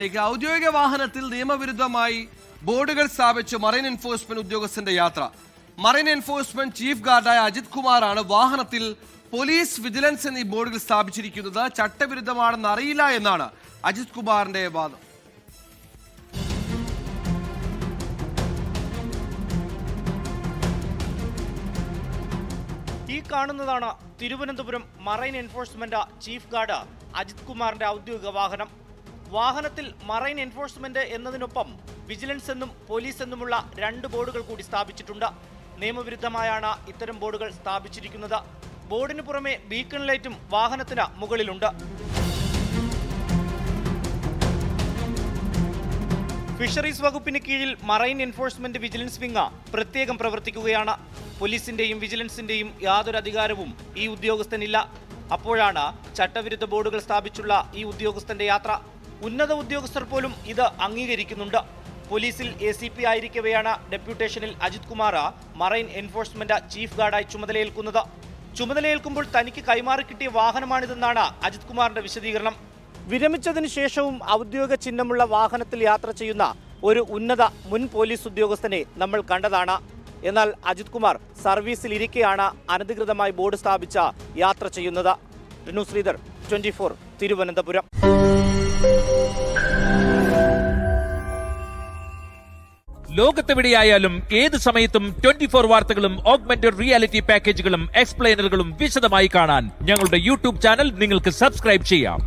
ഔദ്യോഗിക വാഹനത്തിൽ നിയമവിരുദ്ധമായി ബോർഡുകൾ സ്ഥാപിച്ച് മറൈൻ എൻഫോഴ്സ്മെന്റ് ഉദ്യോഗസ്ഥന്റെ യാത്ര. മറൈൻ എൻഫോഴ്സ്മെന്റ് ചീഫ് ഗാർഡായ അജിത് കുമാറാണ് വാഹനത്തിൽ പോലീസ് വിജിലൻസ് എന്നീ ബോർഡുകൾ സ്ഥാപിച്ചിരിക്കുന്നത് ചട്ടവിരുദ്ധമാണെന്ന് അറിയില്ല എന്നാണ് അജിത് കുമാറിന്റെ വാദം. ഈ കാണുന്നതാണ് Thiruvananthapuram marine enforcement chief guard Ajith കുമാറിന്റെ ഔദ്യോഗിക വാഹനം. വാഹനത്തിൽ മറൈൻ എൻഫോഴ്സ്മെന്റ് എന്നതിനൊപ്പം വിജിലൻസ് എന്നും പോലീസ് എന്നുമുള്ള രണ്ട് ബോർഡുകൾ കൂടി സ്ഥാപിച്ചിട്ടുണ്ട്. നിയമവിരുദ്ധമായാണ് ഇത്തരം ബോർഡുകൾ സ്ഥാപിച്ചിരിക്കുന്നത്. ബോർഡിന് പുറമെ ബീക്കൺ ലൈറ്റും വാഹനത്തിന് മുകളിലുണ്ട്. ഫിഷറീസ് വകുപ്പിന് കീഴിൽ മറൈൻ എൻഫോഴ്സ്മെന്റ് വിജിലൻസ് വിംഗ് പ്രത്യേകം പ്രവർത്തിക്കുകയാണ്. പോലീസിന്റെയും വിജിലൻസിന്റെയും യാതൊരു അധികാരവും ഈ ഉദ്യോഗസ്ഥനില്ല. അപ്പോഴാണ് ചട്ടവിരുദ്ധ ബോർഡുകൾ സ്ഥാപിച്ചുള്ള ഈ ഉദ്യോഗസ്ഥന്റെ യാത്ര. ഉന്നത ഉദ്യോഗസ്ഥർ പോലും ഇത് അംഗീകരിക്കുന്നുണ്ട്. പോലീസിൽ ACP ആയിരിക്കവെയാണ് ഡെപ്യൂട്ടേഷനിൽ Ajith Kumar marine enforcement chief ഗാർഡായി ചുമതലയേൽക്കുന്നത്. ചുമതലയേൽക്കുമ്പോൾ തനിക്ക് കൈമാറി കിട്ടിയ വാഹനമാണിതെന്നാണ് അജിത് കുമാറിന്റെ വിശദീകരണം. വിരമിച്ചതിന് ശേഷവും ഔദ്യോഗിക ചിഹ്നമുള്ള വാഹനത്തിൽ യാത്ര ചെയ്യുന്ന ഒരു ഉന്നത മുൻ പോലീസ് ഉദ്യോഗസ്ഥനെ നമ്മൾ കണ്ടതാണ്. എന്നാൽ അജിത് കുമാർ സർവീസിൽ ഇരിക്കെയാണ് അനധികൃതമായി ബോർഡ് സ്ഥാപിച്ച യാത്ര ചെയ്യുന്നത്. റിനു ശ്രീധർ, 24, തിരുവനന്തപുരം. ലോകത്തെവിടെയായാലും ഏത് സമയത്തും 24 വാർത്തകളും ഓഗ്മെന്റഡ് റിയാലിറ്റി പാക്കേജുകളും എക്സ്പ്ലെയിനറുകളും വിശദമായി കാണാൻ ഞങ്ങളുടെ YouTube ചാനൽ നിങ്ങൾക്ക് സബ്സ്ക്രൈബ് ചെയ്യാം.